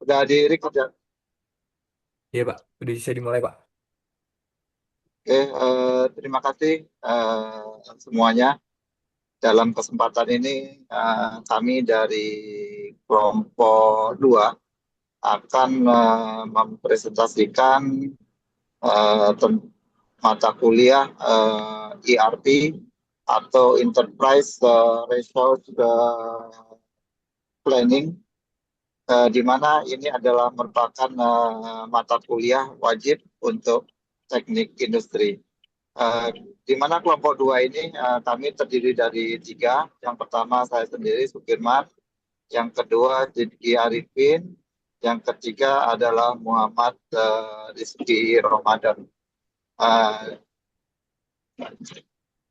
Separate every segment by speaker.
Speaker 1: Udah di-record ya?
Speaker 2: Iya Pak, udah bisa dimulai Pak.
Speaker 1: Oke, terima kasih semuanya. Dalam kesempatan ini kami dari kelompok 2 akan mempresentasikan mata kuliah ERP atau Enterprise Resource Planning, di mana ini adalah merupakan mata kuliah wajib untuk teknik industri. Eh, di mana kelompok 2 ini kami terdiri dari 3. Yang pertama saya sendiri Sukirman, yang kedua Rizky Arifin, yang ketiga adalah Muhammad Rizky Ramadan. Eh,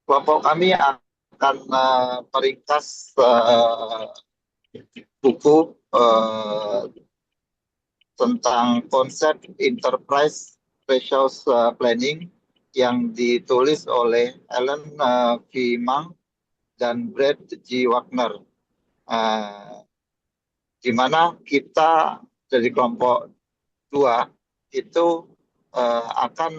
Speaker 1: Kelompok kami akan meringkas buku tentang konsep Enterprise Resource Planning yang ditulis oleh Alan V. Mang dan Brad G. Wagner, eh, di mana kita dari kelompok 2 itu akan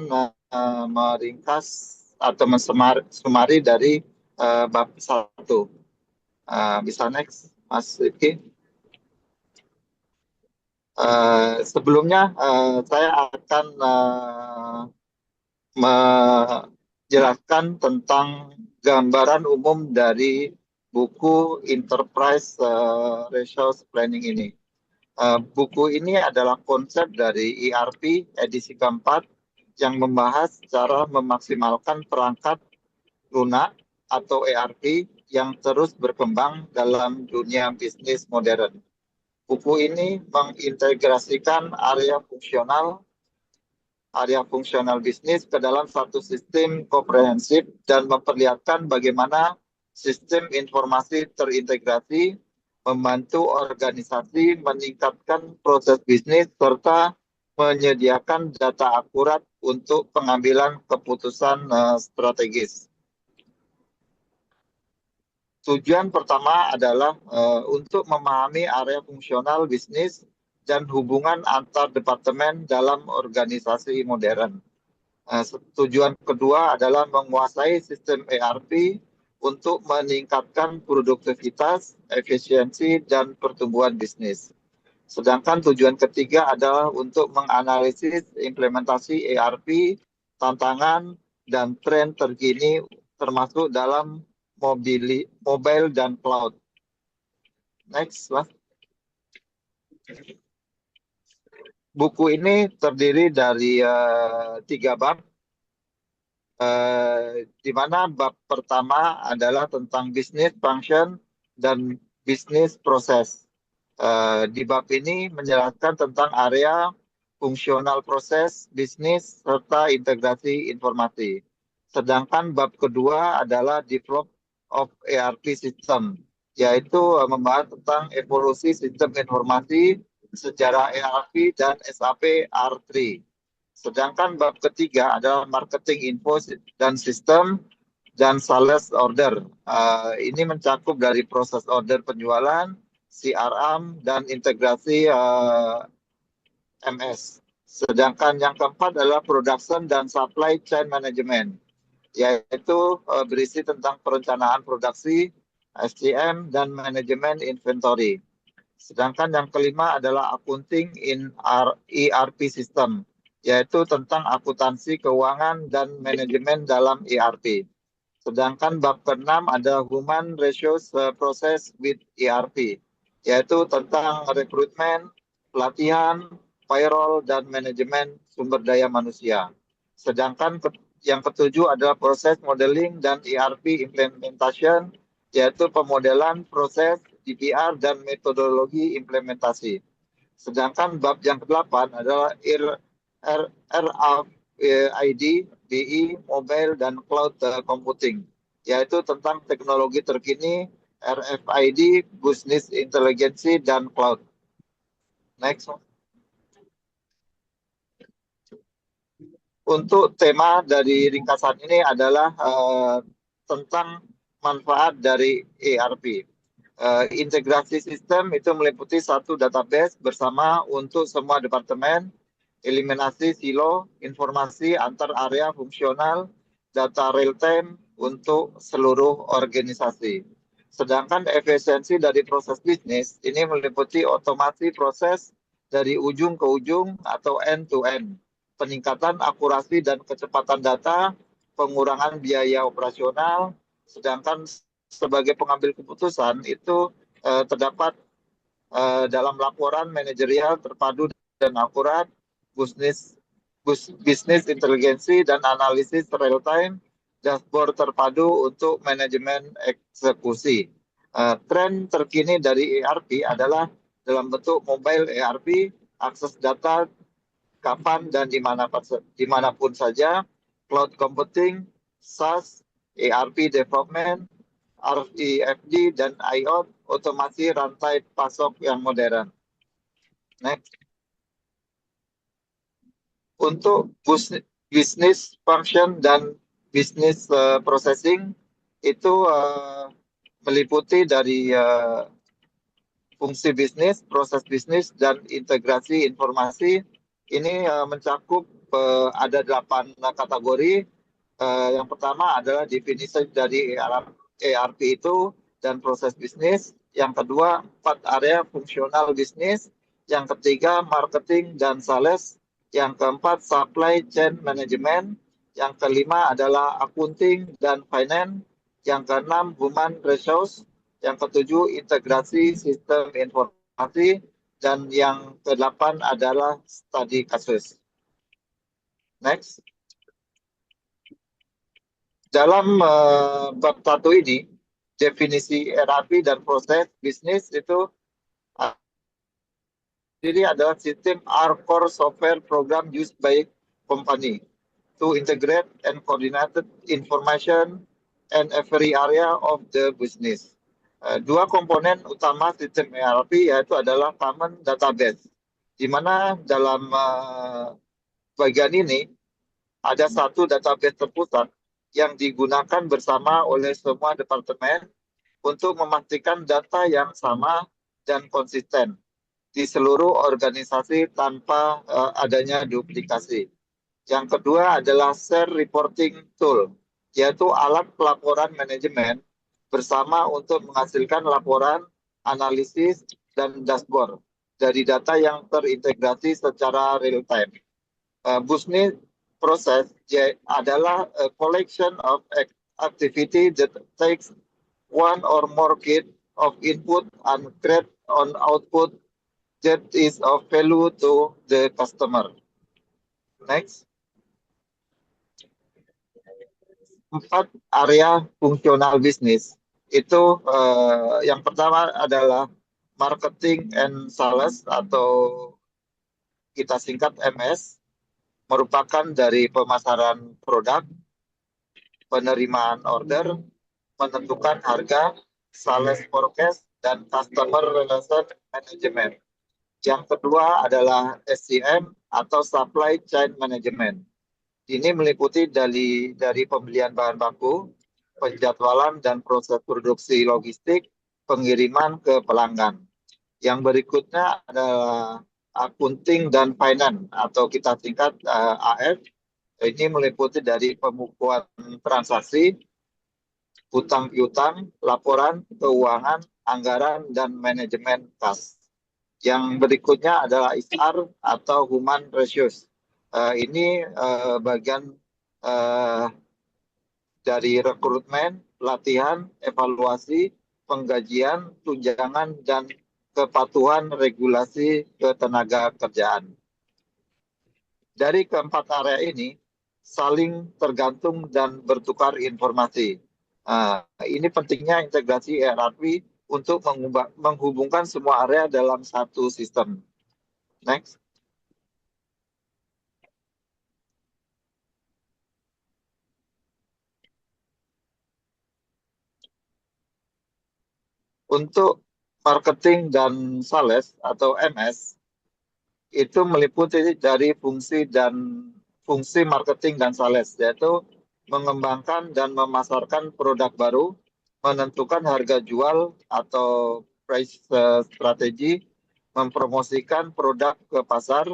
Speaker 1: meringkas atau mensumari dari bab 1. Bisa next, Mas Rifki. Sebelumnya saya akan menjelaskan tentang gambaran umum dari buku Enterprise Resource Planning ini. Buku ini adalah konsep dari ERP edisi keempat yang membahas cara memaksimalkan perangkat lunak atau ERP yang terus berkembang dalam dunia bisnis modern. Buku ini mengintegrasikan area fungsional bisnis ke dalam satu sistem komprehensif dan memperlihatkan bagaimana sistem informasi terintegrasi membantu organisasi meningkatkan proses bisnis serta menyediakan data akurat untuk pengambilan keputusan strategis. Tujuan pertama adalah untuk memahami area fungsional bisnis dan hubungan antar departemen dalam organisasi modern. Tujuan kedua adalah menguasai sistem ERP untuk meningkatkan produktivitas, efisiensi, dan pertumbuhan bisnis. Sedangkan tujuan ketiga adalah untuk menganalisis implementasi ERP, tantangan, dan tren terkini termasuk dalam mobile dan cloud. Next, Mas. Buku ini terdiri dari 3 bab. Di mana bab pertama adalah tentang business function dan business proses. Di bab ini menjelaskan tentang area fungsional proses bisnis serta integrasi informasi. Sedangkan bab kedua adalah develop of ERP system, yaitu membahas tentang evolusi sistem informasi sejarah ERP dan SAP R3. Sedangkan bab ketiga adalah marketing info dan sistem dan sales order. Ini mencakup dari proses order penjualan, CRM, dan integrasi MS. Sedangkan yang keempat adalah production dan supply chain management, yaitu berisi tentang perencanaan produksi, SCM, dan manajemen inventory. Sedangkan yang kelima adalah accounting in ERP system, yaitu tentang akuntansi keuangan dan manajemen dalam ERP. Sedangkan bab keenam ada human resource process with ERP, yaitu tentang rekrutmen, pelatihan, payroll, dan manajemen sumber daya manusia. Sedangkan yang ketujuh adalah proses modeling dan ERP implementation, yaitu pemodelan proses, DPR, dan metodologi implementasi. Sedangkan bab yang ke-8 adalah RFID, BI, mobile, dan cloud computing, yaitu tentang teknologi terkini, RFID, business intelligence, dan cloud. Next. Untuk tema dari ringkasan ini adalah tentang manfaat dari ERP. Integrasi sistem itu meliputi satu database bersama untuk semua departemen, eliminasi silo, informasi antar area fungsional, data real time untuk seluruh organisasi. Sedangkan efisiensi dari proses bisnis ini meliputi otomasi proses dari ujung ke ujung atau end to end, peningkatan akurasi dan kecepatan data, pengurangan biaya operasional, sedangkan sebagai pengambil keputusan itu terdapat dalam laporan manajerial terpadu dan akurat, bisnis bisnis inteligensi dan analisis real time, dashboard terpadu untuk manajemen eksekusi. Tren terkini dari ERP adalah dalam bentuk mobile ERP, akses data kapan dan dimanapun saja, cloud computing, SaaS, ERP development, RFID, dan IoT, otomasi rantai pasok yang modern. Next. Untuk business function dan business processing itu meliputi dari fungsi bisnis, proses bisnis, dan integrasi informasi. Ini mencakup ada 8 kategori. Yang pertama adalah definisi dari ERP itu dan proses bisnis. Yang kedua, 4 area fungsional bisnis. Yang ketiga, marketing dan sales. Yang keempat, supply chain management. Yang kelima adalah accounting dan finance. Yang keenam, human resource. Yang ketujuh, integrasi sistem informasi. Dan yang kedelapan adalah studi kasus. Next. Dalam bab 1 ini, definisi ERP dan proses bisnis itu jadi adalah sistem are core software program used by company to integrate and coordinate information and every area of the business. Dua komponen utama sistem ERP yaitu adalah common database, di mana dalam bagian ini ada satu database terpusat yang digunakan bersama oleh semua departemen untuk memastikan data yang sama dan konsisten di seluruh organisasi tanpa adanya duplikasi. Yang kedua adalah share reporting tool, yaitu alat pelaporan manajemen bersama untuk menghasilkan laporan, analisis, dan dashboard dari data yang terintegrasi secara real time. Business process adalah a collection of activity that takes one or more kit of input and create on output that is of value to the customer. Next. 4 area fungsional bisnis. Itu yang pertama adalah marketing and sales atau kita singkat MS, merupakan dari pemasaran produk, penerimaan order, menentukan harga, sales forecast, dan customer relation management. Yang kedua adalah SCM atau supply chain management. Ini meliputi dari pembelian bahan baku, penjadwalan dan proses produksi logistik, pengiriman ke pelanggan. Yang berikutnya adalah accounting dan finance atau kita singkat AF. Ini meliputi dari pembukuan transaksi, hutang piutang, laporan keuangan, anggaran, dan manajemen kas. Yang berikutnya adalah HR atau human resource. Ini bagian dari rekrutmen, latihan, evaluasi, penggajian, tunjangan, dan kepatuhan regulasi ketenaga kerjaan. Dari keempat area ini saling tergantung dan bertukar informasi. Ini pentingnya integrasi ERP untuk menghubungkan semua area dalam satu sistem. Next. Untuk marketing dan sales atau MS, itu meliputi dari fungsi marketing dan sales, yaitu mengembangkan dan memasarkan produk baru, menentukan harga jual atau price strategi, mempromosikan produk ke pasar,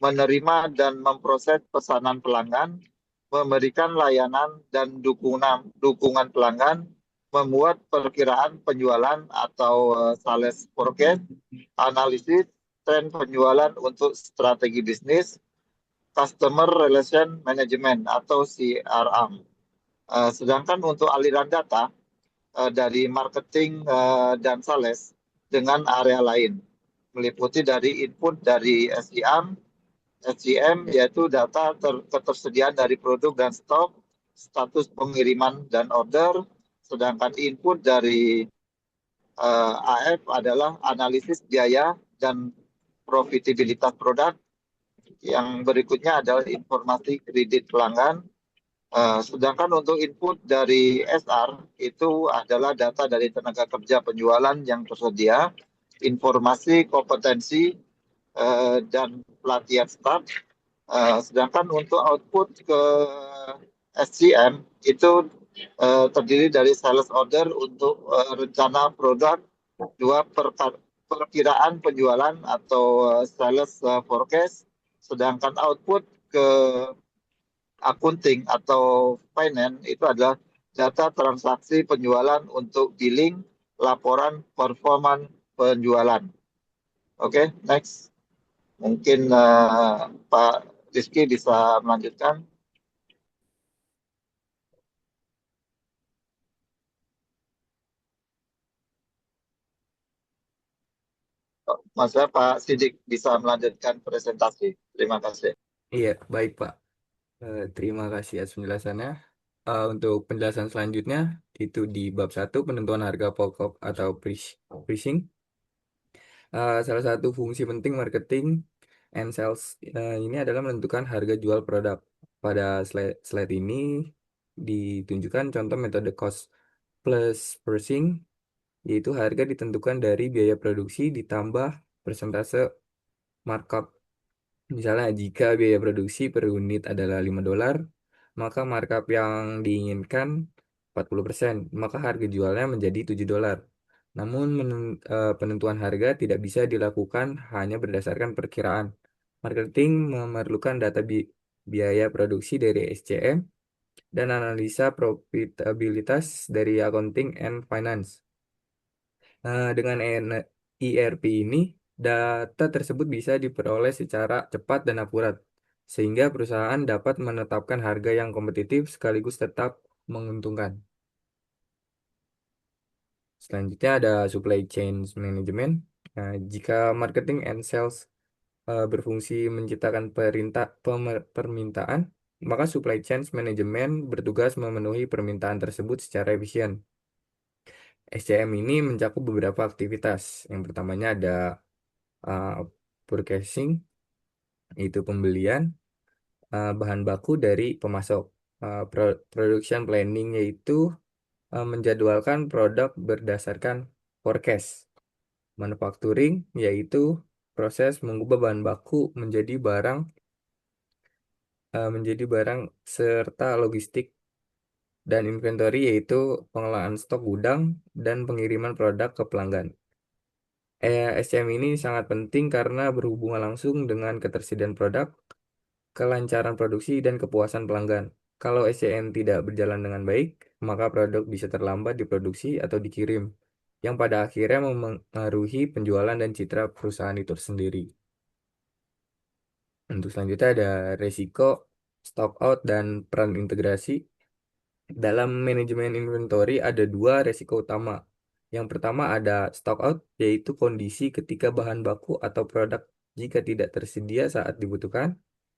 Speaker 1: menerima dan memproses pesanan pelanggan, memberikan layanan dan dukungan pelanggan, membuat perkiraan penjualan atau sales forecast, analisis tren penjualan untuk strategi bisnis, customer relation management atau CRM. Sedangkan untuk aliran data dari marketing dan sales dengan area lain, meliputi dari input dari SEM yaitu data ketersediaan dari produk dan stok, status pengiriman dan order, sedangkan input dari AF adalah analisis biaya dan profitabilitas produk. Yang berikutnya adalah informasi kredit pelanggan. Sedangkan untuk input dari SR itu adalah data dari tenaga kerja penjualan yang tersedia, informasi kompetensi dan pelatihan staff. Sedangkan untuk output ke SCM itu terdiri dari sales order untuk rencana produk, dua perkiraan penjualan atau sales forecast, sedangkan output ke akunting atau finance itu adalah data transaksi penjualan untuk billing, laporan performan penjualan. Oke, next. Mungkin Pak Rizky bisa melanjutkan. Masa Pak Sidik bisa melanjutkan presentasi. Terima kasih.
Speaker 2: Iya, baik Pak. Terima kasih atas penjelasannya. Untuk penjelasan selanjutnya, itu di bab 1 penentuan harga pokok atau pricing. Salah satu fungsi penting marketing and sales ini adalah menentukan harga jual produk. Pada slide ini ditunjukkan contoh metode cost plus pricing, yaitu harga ditentukan dari biaya produksi ditambah persentase markup. Misalnya jika biaya produksi per unit adalah $5, maka markup yang diinginkan 40%, maka harga jualnya menjadi $7. Namun penentuan harga tidak bisa dilakukan hanya berdasarkan perkiraan. Marketing memerlukan data biaya produksi dari SCM dan analisa profitabilitas dari accounting and finance. Dengan ERP ini, data tersebut bisa diperoleh secara cepat dan akurat, sehingga perusahaan dapat menetapkan harga yang kompetitif sekaligus tetap menguntungkan. Selanjutnya ada supply chain management. Jika marketing and sales berfungsi menciptakan permintaan, maka supply chain management bertugas memenuhi permintaan tersebut secara efisien. SCM ini mencakup beberapa aktivitas. Yang pertamanya ada uh, purchasing, itu pembelian bahan baku dari pemasok. Production planning yaitu menjadwalkan produk berdasarkan forecast. Manufacturing yaitu proses mengubah bahan baku menjadi barang serta logistik, dan inventory yaitu pengelolaan stok gudang dan pengiriman produk ke pelanggan. SCM ini sangat penting karena berhubungan langsung dengan ketersediaan produk, kelancaran produksi, dan kepuasan pelanggan. Kalau SCM tidak berjalan dengan baik, maka produk bisa terlambat diproduksi atau dikirim, yang pada akhirnya memengaruhi penjualan dan citra perusahaan itu sendiri. Untuk selanjutnya ada resiko, stock out, dan peran integrasi. Dalam manajemen inventory ada dua resiko utama. Yang pertama ada stock out, yaitu kondisi ketika bahan baku atau produk jika tidak tersedia saat dibutuhkan.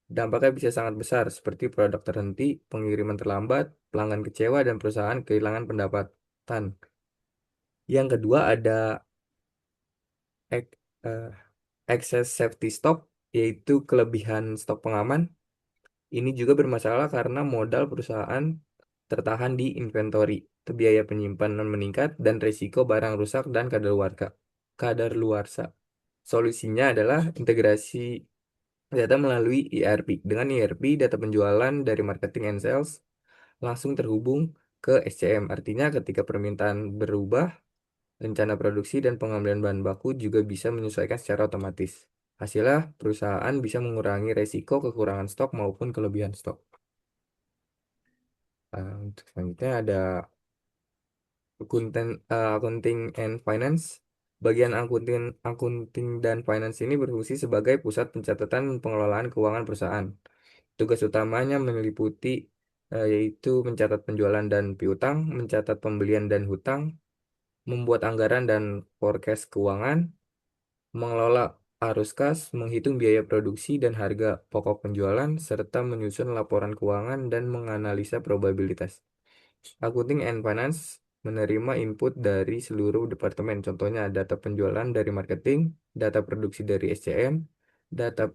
Speaker 2: Dampaknya bisa sangat besar, seperti produk terhenti, pengiriman terlambat, pelanggan kecewa, dan perusahaan kehilangan pendapatan. Yang kedua ada ex- eh, excess safety stock, yaitu kelebihan stok pengaman. Ini juga bermasalah karena modal perusahaan tertahan di inventory, biaya penyimpanan meningkat, dan risiko barang rusak dan kadaluarsa. Solusinya adalah integrasi data melalui ERP. Dengan ERP, data penjualan dari marketing and sales langsung terhubung ke SCM. Artinya ketika permintaan berubah, rencana produksi dan pengambilan bahan baku juga bisa menyesuaikan secara otomatis. Hasilnya, perusahaan bisa mengurangi resiko kekurangan stok maupun kelebihan stok. Untuk selanjutnya ada accounting and finance. Bagian accounting dan finance ini berfungsi sebagai pusat pencatatan dan pengelolaan keuangan perusahaan. Tugas utamanya meliputi yaitu mencatat penjualan dan piutang, mencatat pembelian dan hutang, membuat anggaran dan forecast keuangan, mengelola arus kas, menghitung biaya produksi dan harga pokok penjualan, serta menyusun laporan keuangan dan menganalisa probabilitas. Accounting and Finance menerima input dari seluruh departemen, contohnya data penjualan dari marketing, data produksi dari SCM, data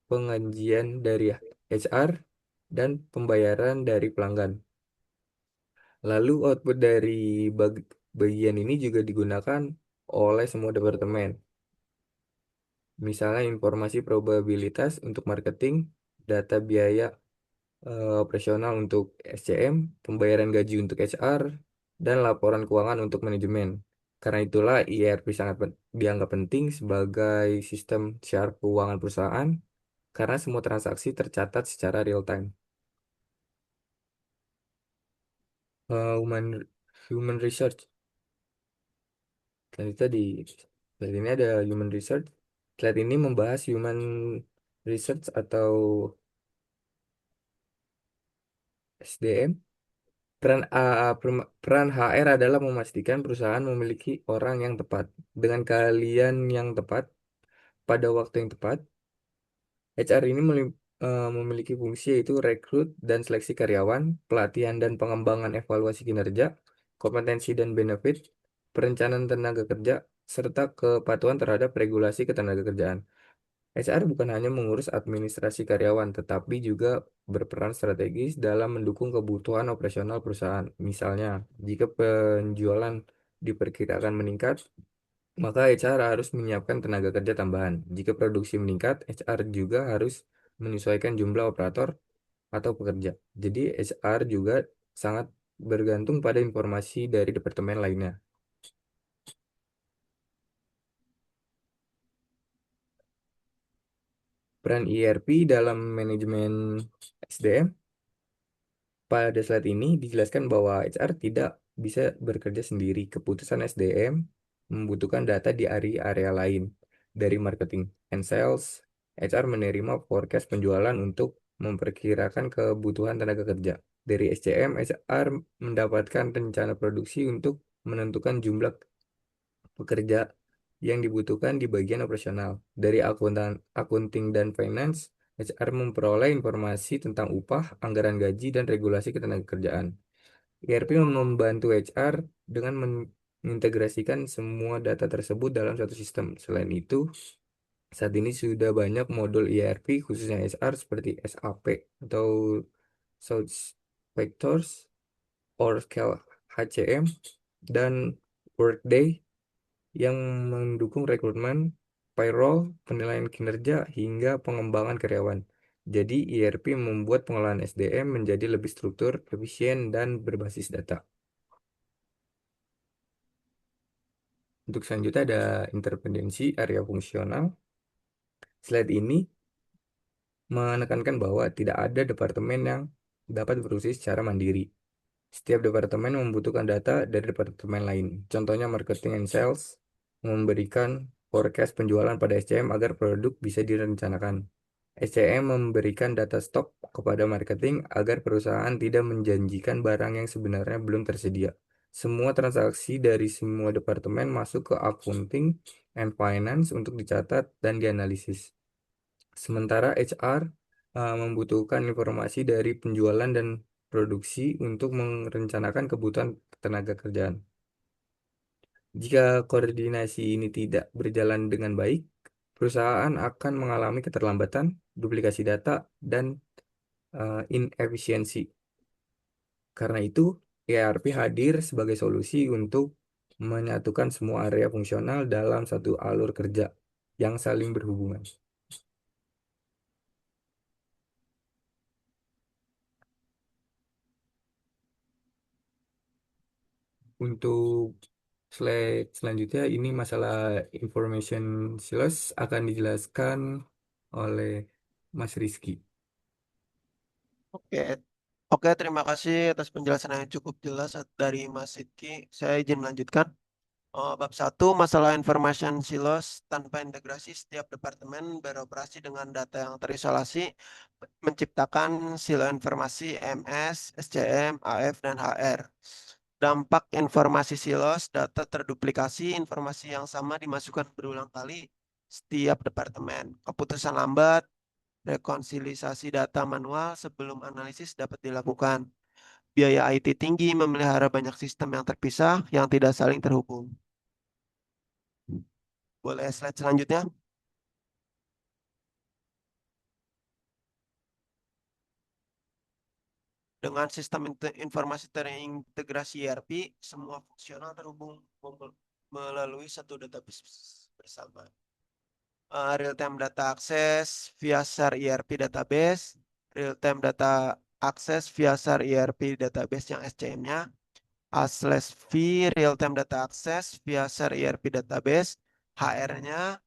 Speaker 2: pengajian dari HR, dan pembayaran dari pelanggan. Lalu output dari bagian ini juga digunakan oleh semua departemen. Misalnya informasi probabilitas untuk marketing, data biaya operasional untuk SCM, pembayaran gaji untuk HR, dan laporan keuangan untuk manajemen. Karena itulah ERP sangat dianggap penting sebagai sistem siar keuangan perusahaan karena semua transaksi tercatat secara real time. Human research. Selanjutnya di slide ini ada human research. Slide ini membahas human research atau SDM. Peran HR adalah memastikan perusahaan memiliki orang yang tepat dengan kalian yang tepat pada waktu yang tepat. HR ini memiliki fungsi yaitu rekrut dan seleksi karyawan, pelatihan dan pengembangan evaluasi kinerja, kompetensi dan benefit, perencanaan tenaga kerja, serta kepatuhan terhadap regulasi ketenagakerjaan. HR bukan hanya mengurus administrasi karyawan, tetapi juga berperan strategis dalam mendukung kebutuhan operasional perusahaan. Misalnya, jika penjualan diperkirakan meningkat, maka HR harus menyiapkan tenaga kerja tambahan. Jika produksi meningkat, HR juga harus menyesuaikan jumlah operator atau pekerja. Jadi, HR juga sangat bergantung pada informasi dari departemen lainnya. Peran ERP dalam manajemen SDM. Pada slide ini dijelaskan bahwa HR tidak bisa bekerja sendiri. Keputusan SDM membutuhkan data di area lain. Dari marketing and sales, HR menerima forecast penjualan untuk memperkirakan kebutuhan tenaga kerja. Dari SCM, HR mendapatkan rencana produksi untuk menentukan jumlah pekerja yang dibutuhkan di bagian operasional. Dari akunting dan finance, HR memperoleh informasi tentang upah, anggaran gaji, dan regulasi ketenagakerjaan. ERP membantu HR dengan mengintegrasikan semua data tersebut dalam satu sistem. Selain itu, saat ini sudah banyak modul ERP khususnya HR seperti SAP atau SuccessFactors, Oracle HCM, dan Workday yang mendukung rekrutmen, payroll, penilaian kinerja, hingga pengembangan karyawan. Jadi, ERP membuat pengelolaan SDM menjadi lebih struktur, efisien, dan berbasis data. Untuk selanjutnya ada interdependensi area fungsional. Slide ini menekankan bahwa tidak ada departemen yang dapat berusaha secara mandiri. Setiap departemen membutuhkan data dari departemen lain. Contohnya marketing and sales memberikan forecast penjualan pada SCM agar produk bisa direncanakan. SCM memberikan data stok kepada marketing agar perusahaan tidak menjanjikan barang yang sebenarnya belum tersedia. Semua transaksi dari semua departemen masuk ke accounting and finance untuk dicatat dan dianalisis. Sementara HR membutuhkan informasi dari penjualan dan produksi untuk merencanakan kebutuhan tenaga kerjaan. Jika koordinasi ini tidak berjalan dengan baik, perusahaan akan mengalami keterlambatan, duplikasi data, dan inefisiensi. Karena itu, ERP hadir sebagai solusi untuk menyatukan semua area fungsional dalam satu alur kerja yang saling berhubungan. Untuk slide selanjutnya ini masalah information silos akan dijelaskan oleh Mas Rizky.
Speaker 3: Oke, oke, terima kasih atas penjelasan yang cukup jelas dari Mas Sidki. Saya izin melanjutkan. Bab 1, masalah information silos. Tanpa integrasi, setiap departemen beroperasi dengan data yang terisolasi, menciptakan silo informasi MS, SCM, AF, dan HR. Dampak informasi silos, data terduplikasi, informasi yang sama dimasukkan berulang kali setiap departemen. Keputusan lambat, rekonsiliasi data manual sebelum analisis dapat dilakukan. Biaya IT tinggi memelihara banyak sistem yang terpisah yang tidak saling terhubung. Boleh slide selanjutnya? Dengan sistem informasi terintegrasi ERP, semua fungsional terhubung melalui satu database bersama. Real-time data access via SAR ERP database, real-time data access via SAR ERP database yang SCM-nya, A/V real-time data access via SAR ERP database, HR-nya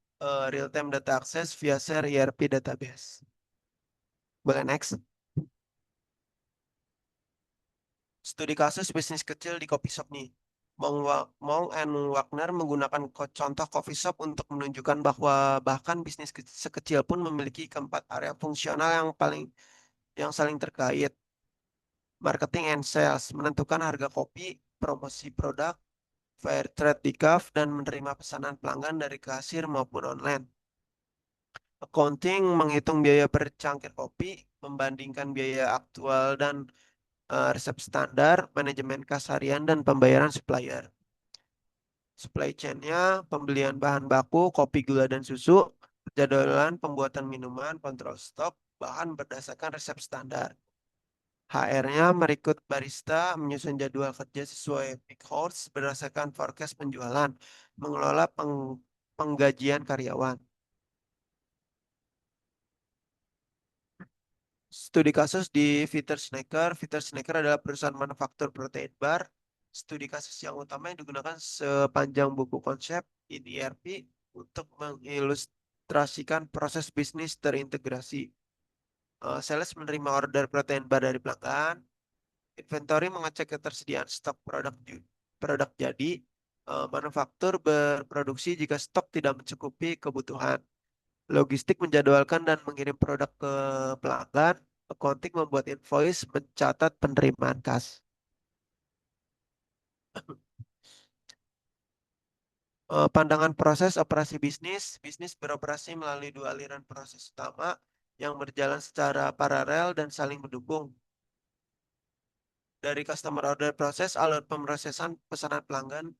Speaker 3: real-time data access via SAR ERP database. Boleh next. Studi kasus bisnis kecil di coffee shop nih. Mong and Wagner menggunakan contoh coffee shop untuk menunjukkan bahwa bahkan bisnis sekecil pun memiliki keempat area fungsional yang saling terkait. Marketing and sales, menentukan harga kopi, promosi produk, fair trade decaf, dan menerima pesanan pelanggan dari kasir maupun online. Accounting, menghitung biaya per cangkir kopi, membandingkan biaya aktual dan resep standar, manajemen kas harian, dan pembayaran supplier. Supply chain-nya, pembelian bahan baku, kopi, gula, dan susu, jadwalan pembuatan minuman, kontrol stok, bahan berdasarkan resep standar. HR-nya merekrut barista, menyusun jadwal kerja sesuai peak hours berdasarkan forecast penjualan, mengelola penggajian karyawan. Studi kasus di Viter Snacker adalah perusahaan manufaktur protein bar. Studi kasus yang utama yang digunakan sepanjang buku konsep in ERP untuk mengilustrasikan proses bisnis terintegrasi. Sales menerima order protein bar dari pelanggan. Inventory mengecek ketersediaan stok produk jadi. Manufaktur berproduksi jika stok tidak mencukupi kebutuhan. Logistik menjadwalkan dan mengirim produk ke pelanggan. Accounting membuat invoice, mencatat penerimaan kas. Pandangan proses operasi bisnis. Bisnis beroperasi melalui dua aliran proses utama yang berjalan secara paralel dan saling mendukung. Dari customer order proses, alur pemrosesan pesanan pelanggan.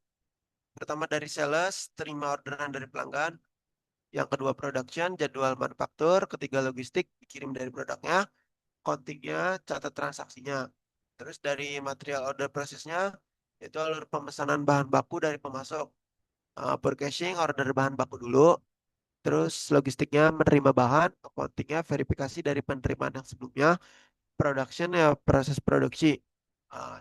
Speaker 3: Pertama dari sales, terima orderan dari pelanggan. Yang kedua production, jadwal manufaktur. Ketiga logistik, dikirim dari produknya. Countingnya, catat transaksinya. Terus dari material order prosesnya, itu alur pemesanan bahan baku dari pemasok. Purchasing, order bahan baku dulu. Terus logistiknya menerima bahan, accountingnya verifikasi dari penerimaan yang sebelumnya. Production ya proses produksi.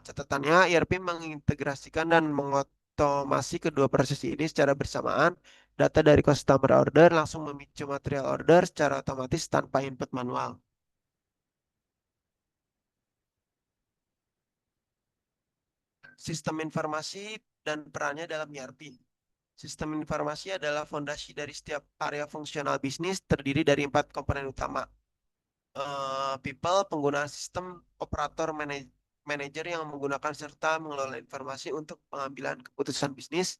Speaker 3: Catatannya, ERP mengintegrasikan dan mengotomasi kedua proses ini secara bersamaan. Data dari customer order langsung memicu material order secara otomatis tanpa input manual. Sistem informasi dan perannya dalam ERP. Sistem informasi adalah fondasi dari setiap area fungsional bisnis, terdiri dari 4 komponen utama. People, penggunaan sistem, operator, manajer yang menggunakan serta mengelola informasi untuk pengambilan keputusan bisnis.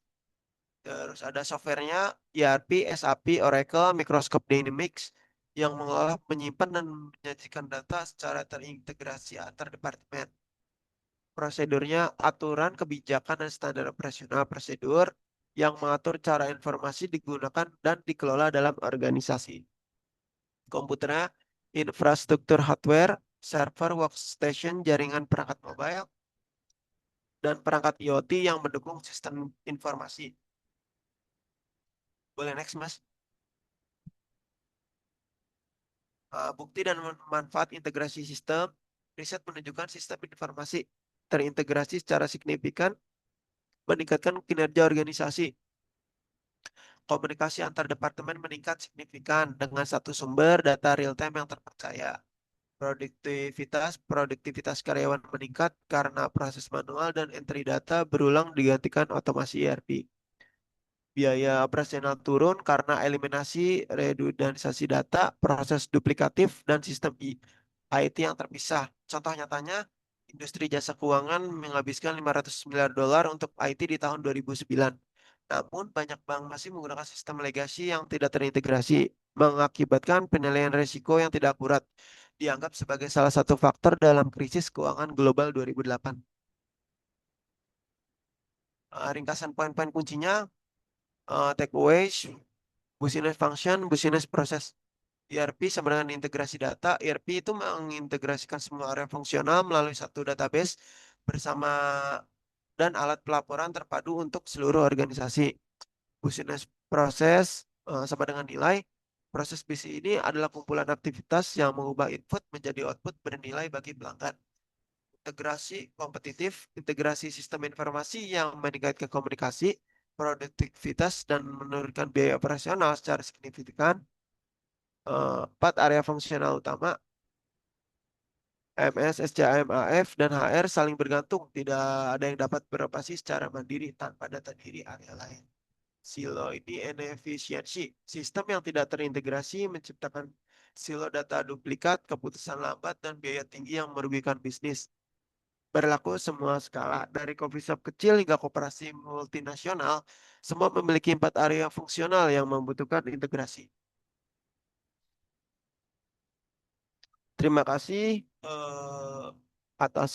Speaker 3: Terus ada softwarenya, ERP, SAP, Oracle, Microsoft Dynamics, yang mengelola, menyimpan, dan menyajikan data secara terintegrasi antar departemen. Prosedurnya, aturan, kebijakan, dan standar operasional prosedur yang mengatur cara informasi digunakan dan dikelola dalam organisasi. Komputernya, infrastruktur hardware, server, workstation, jaringan perangkat mobile, dan perangkat IoT yang mendukung sistem informasi. Boleh next, Mas. Bukti dan manfaat integrasi sistem. Riset menunjukkan sistem informasi terintegrasi secara signifikan meningkatkan kinerja organisasi. Komunikasi antar departemen meningkat signifikan dengan satu sumber data real-time yang terpercaya. Produktivitas karyawan meningkat karena proses manual dan entry data berulang digantikan otomasi ERP. Biaya operasional turun karena eliminasi redundansi data, proses duplikatif, dan sistem IT yang terpisah. Contoh nyatanya, industri jasa keuangan menghabiskan 500 miliar dolar untuk IT di tahun 2009. Namun, banyak bank masih menggunakan sistem legacy yang tidak terintegrasi, mengakibatkan penilaian risiko yang tidak akurat, dianggap sebagai salah satu faktor dalam krisis keuangan global 2008. Ringkasan poin-poin kuncinya, takeaways, business function, business process. ERP sama dengan integrasi data. ERP itu mengintegrasikan semua area fungsional melalui satu database bersama dan alat pelaporan terpadu untuk seluruh organisasi. Business process sama dengan nilai. Proses bisnis ini adalah kumpulan aktivitas yang mengubah input menjadi output bernilai bagi pelanggan. Integrasi kompetitif, integrasi sistem informasi yang meningkatkan komunikasi, produktivitas, dan menurunkan biaya operasional secara signifikan. 4 area fungsional utama, MS, SCM, AF, dan HR saling bergantung. Tidak ada yang dapat beroperasi secara mandiri tanpa data diri area lain. Silo ini inefisiensi. Sistem yang tidak terintegrasi menciptakan silo data duplikat, keputusan lambat, dan biaya tinggi yang merugikan bisnis. Berlaku semua skala, dari coffee shop kecil hingga koperasi multinasional, semua memiliki 4 area fungsional yang membutuhkan integrasi. Terima kasih atas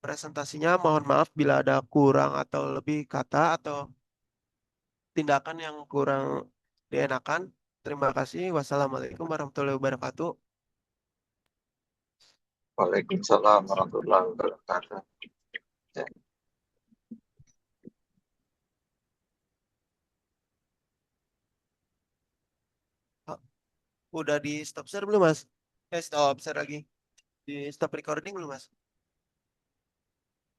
Speaker 3: presentasinya. Mohon maaf bila ada kurang atau lebih kata atau tindakan yang kurang dienakan. Terima kasih. Wassalamualaikum warahmatullahi wabarakatuh.
Speaker 1: Waalaikumsalam warahmatullahi wabarakatuh. Ya.
Speaker 3: Udah di stop share belum, Mas? Stop share lagi. Di stop recording belum, Mas?